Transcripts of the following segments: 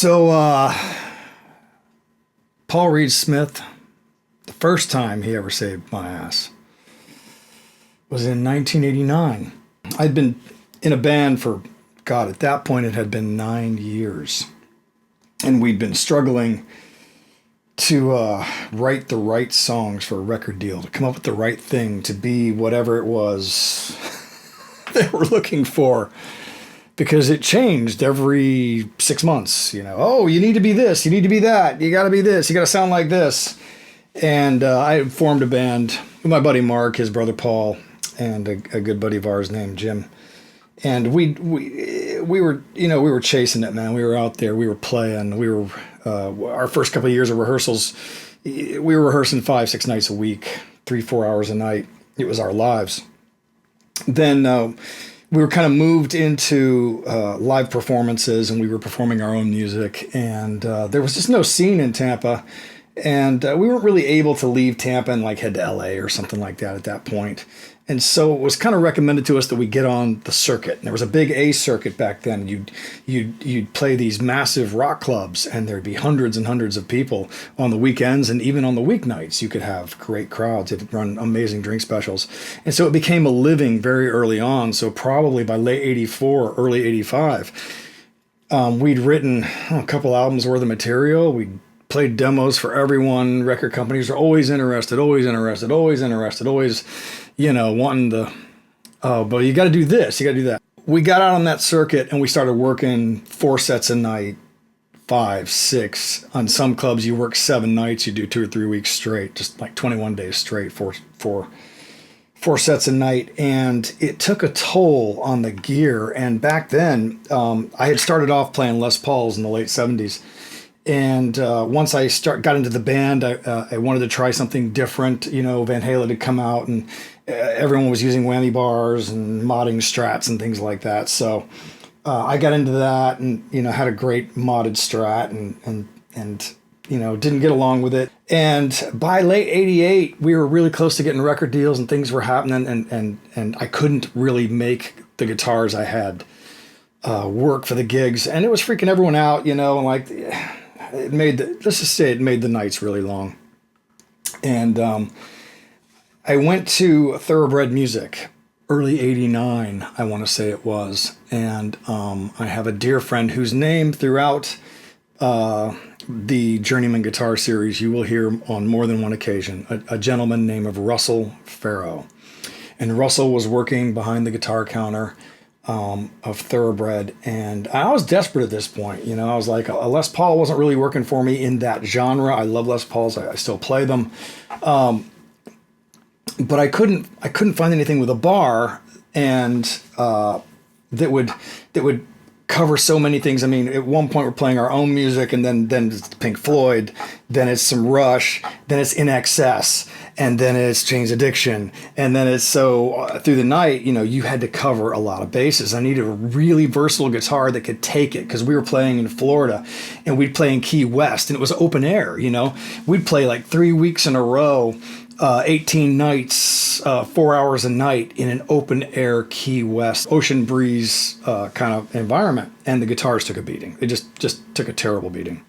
So, Paul Reedsmith, the first time he ever saved my ass was in 1989. I'd been in a band for, God, at that point it had been 9 years. And we'd been struggling to write the right songs for a record deal, to come up with the right thing, to be whatever it was they were looking for. Because it changed every 6 months, you know. Oh, you need to be this, you need to be that, you got to be this, you got to sound like this. And I formed a band with my buddy Mark, his brother Paul, and a good buddy of ours named Jim. And we were chasing it, man. We were out there, we were playing, we were our first couple of years of rehearsals, we were rehearsing 5-6 nights a week, 3-4 hours a night. It was our lives. Then we were kind of moved into live performances, and we were performing our own music, and there was just no scene in Tampa, and we weren't really able to leave Tampa and like head to LA or something like that at that point. And so it was kind of recommended to us that we get on the circuit. And there was a big A circuit back then. You'd play these massive rock clubs, and there'd be hundreds and hundreds of people on the weekends, and even on the weeknights you could have great crowds. It'd run amazing drink specials. And so it became a living very early on. So probably by late 84, early 85, we'd written a couple albums worth of material. We'd played demos for everyone. Record companies are always interested, wanting the, oh, but you got to do this, you got to do that. We got out on that circuit and we started working 4 sets a night, 5, 6. On some clubs, you work 7 nights, you do 2 or 3 weeks straight, just like 21 days straight, four sets a night. And it took a toll on the gear. And back then, I had started off playing Les Pauls in the late 70s. And once I got into the band, I wanted to try something different. You know, Van Halen had come out, and everyone was using whammy bars and modding Strats and things like that. So I got into that, and had a great modded Strat, and didn't get along with it. And by late '88, we were really close to getting record deals, and things were happening, and I couldn't really make the guitars I had work for the gigs, and it was freaking everyone out, and like. It made the nights really long. And I went to Thoroughbred Music, early 89, I want to say it was. And I have a dear friend whose name throughout the Journeyman guitar series you will hear on more than one occasion, a gentleman named Russell Farrow. And Russell was working behind the guitar counter of Thoroughbred, and I was desperate at this point. I was like, a Les Paul wasn't really working for me in that genre. I love Les Pauls. I still play them, but I couldn't find anything with a bar and that would cover so many things. I mean, at one point we're playing our own music, and then it's Pink Floyd, then it's some Rush, then it's In Excess, and then it's Jane's Addiction, and then it's through the night, you had to cover a lot of bases. I needed a really versatile guitar that could take it, because we were playing in Florida, and we'd play in Key West, and it was open air. We'd play like 3 weeks in a row, 18 nights, 4 hours a night in an open air Key West ocean breeze kind of environment, and the guitars took a beating. It just took a terrible beating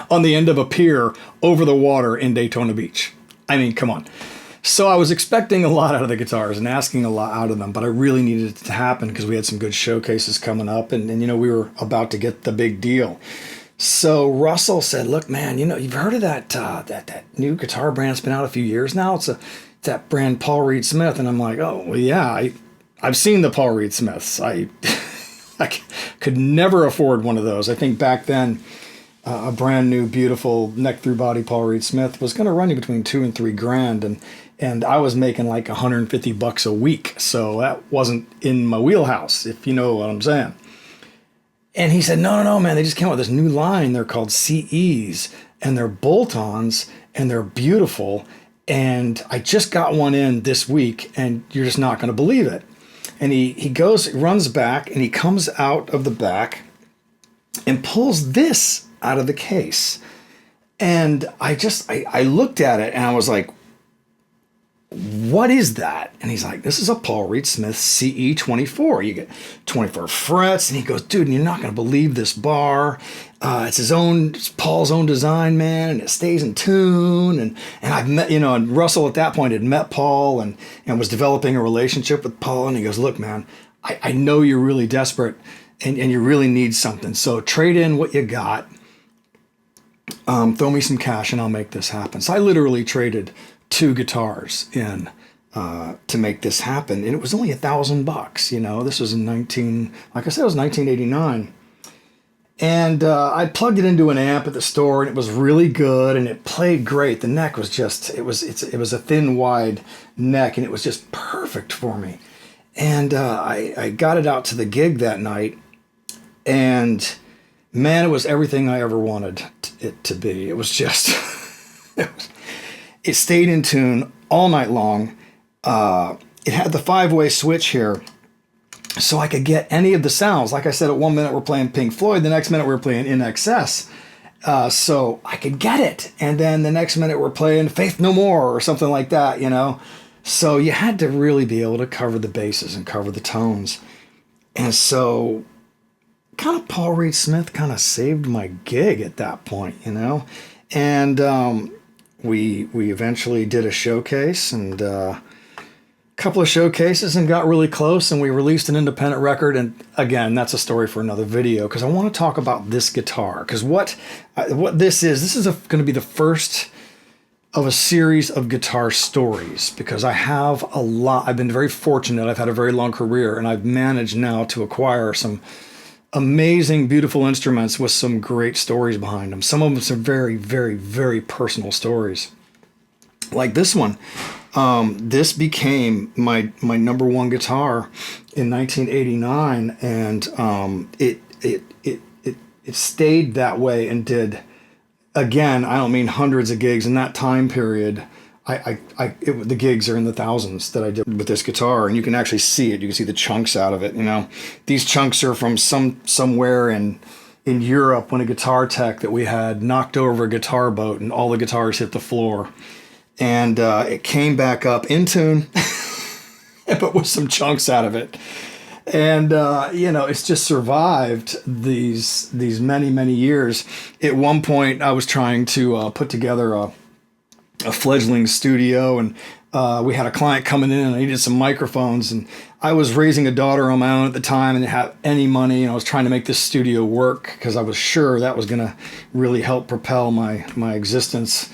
on the end of a pier over the water in Daytona Beach. I mean, come on. So I was expecting a lot out of the guitars and asking a lot out of them, but I really needed it to happen because we had some good showcases coming up, and we were about to get the big deal. So Russell said, "Look, man, you've heard of that new guitar brand that's been out a few years now? It's that brand Paul Reedsmith." And I'm like, "Oh, well, yeah, I've seen the Paul Reedsmiths. I could never afford one of those. I think back then, a brand new, beautiful neck through body Paul Reedsmith was going to run you between $2,000 and $3,000, and I was making like $150 a week, so that wasn't in my wheelhouse, if you know what I'm saying." And he said, no, man, they just came out with this new line. They're called CEs, and they're bolt-ons, and they're beautiful. And I just got one in this week, and you're just not going to believe it. And he runs back, and he comes out of the back and pulls this out of the case. And I looked at it, and I was like, what is that? And he's like, this is a Paul Reed Smith CE24. You get 24 frets. And he goes, dude, you're not going to believe this bar. It's Paul's own design, man, and it stays in tune. And I've met, and Russell at that point had met Paul and was developing a relationship with Paul. And he goes, look, man, I know you're really desperate and you really need something. So trade in what you got. Throw me some cash and I'll make this happen. So I literally traded 2 guitars in to make this happen. And it was only $1,000, This was in 1989. And I plugged it into an amp at the store, and it was really good, and it played great. The neck was just, it was a thin, wide neck, and it was just perfect for me. And I got it out to the gig that night, and man, it was everything I ever wanted it to be. It was just, it stayed in tune all night long. It had the 5-way switch here, so I could get any of the sounds. Like I said, at one minute we're playing Pink Floyd, the next minute we're playing In Excess. So I could get it. And then the next minute we're playing Faith No More or something like that, So you had to really be able to cover the bases and cover the tones. And so kind of Paul Reed Smith kind of saved my gig at that point, And we eventually did a showcase and couple of showcases and got really close, and we released an independent record. And again, that's a story for another video, because I want to talk about this guitar, because what this is going to be the first of a series of guitar stories, because I have a lot. I've been very fortunate. I've had a very long career, and I've managed now to acquire some amazing, beautiful instruments with some great stories behind them. Some of them are very, very, very personal stories, like this one. This became my number one guitar in 1989, and it stayed that way and did, again, I don't mean hundreds of gigs in that time period. The gigs are in the thousands that I did with this guitar, and you can actually see it. You can see the chunks out of it. These chunks are from somewhere in Europe, when a guitar tech that we had knocked over a guitar boat and all the guitars hit the floor. And it came back up in tune, but with some chunks out of it. And, it's just survived these many, many years. At one point, I was trying to put together a fledgling studio, and we had a client coming in, and I needed some microphones. And I was raising a daughter on my own at the time and didn't have any money. And I was trying to make this studio work because I was sure that was going to really help propel my existence.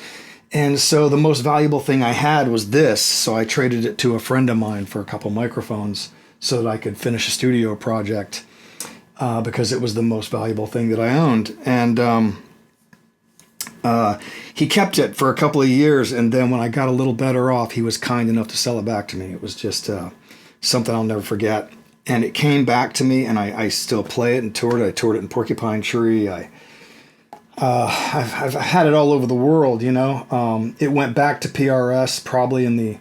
And so the most valuable thing I had was this. So I traded it to a friend of mine for a couple microphones so that I could finish a studio project, because it was the most valuable thing that I owned. And he kept it for a couple of years. And then when I got a little better off, he was kind enough to sell it back to me. It was just something I'll never forget. And it came back to me, and I still play it and toured it. I toured it in Porcupine Tree. I've had it all over the world, It went back to PRS probably in the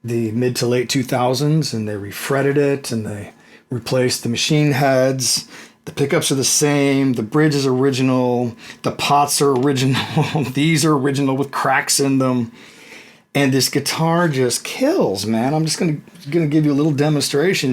mid to late 2000s, and they refretted it, and they replaced the machine heads. The pickups are the same. The bridge is original. The pots are original. These are original with cracks in them. And this guitar just kills, man. I'm just gonna give you a little demonstration,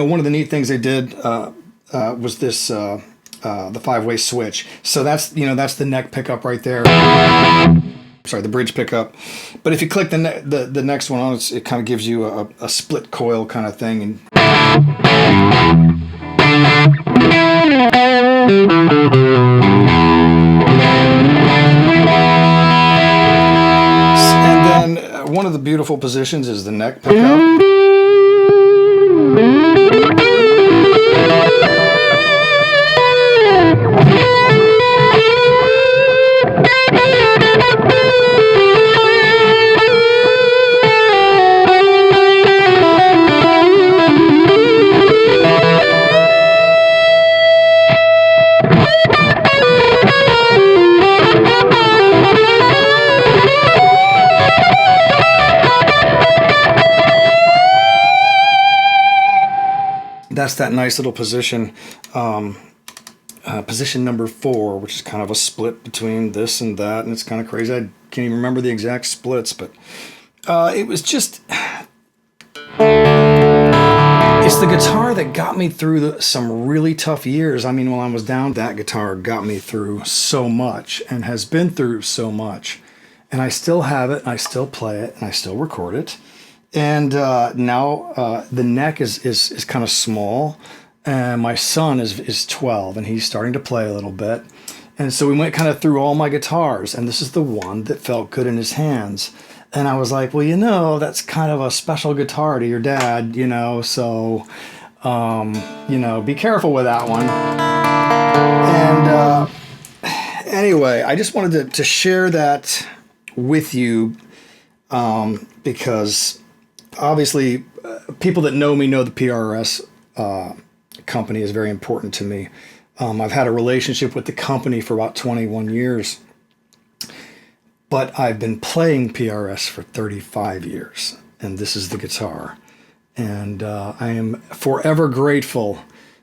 One of the neat things they did was this the 5-way switch. So that's the neck pickup right there. Sorry, the bridge pickup. But if you click the next one on, it kind of gives you a split coil kind of thing. And then one of the beautiful positions is the neck pickup. that's that nice little position, position number 4, which is kind of a split between this and that, and it's kind of crazy. I can't even remember the exact splits, but it was just... It's the guitar that got me through some really tough years. I mean, while I was down, that guitar got me through so much and has been through so much. And I still have it, and I still play it, and I still record it. And now the neck is kind of small, and my son is 12, and he's starting to play a little bit. And so we went kind of through all my guitars, and this is the one that felt good in his hands. And I was like, well, you know, that's kind of a special guitar to your dad, you know, so, you know, be careful with that one. And anyway, I just wanted to share that with you because obviously people that know me know the PRS company is very important to me. I've had a relationship with the company for about 21 years. But I've been playing PRS for 35 years, and this is the guitar. And I am forever grateful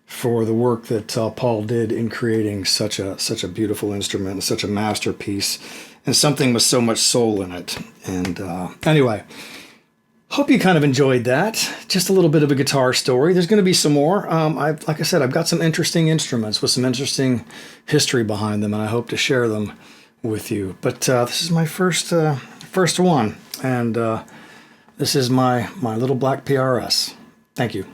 for the work that Paul did in creating such a beautiful instrument, such a masterpiece, and something with so much soul in it. And anyway, hope you kind of enjoyed that. Just a little bit of a guitar story. There's going to be some more. Like I said, I've got some interesting instruments with some interesting history behind them, and I hope to share them with you. But this is my first one, and this is my Little Black PRS. Thank you.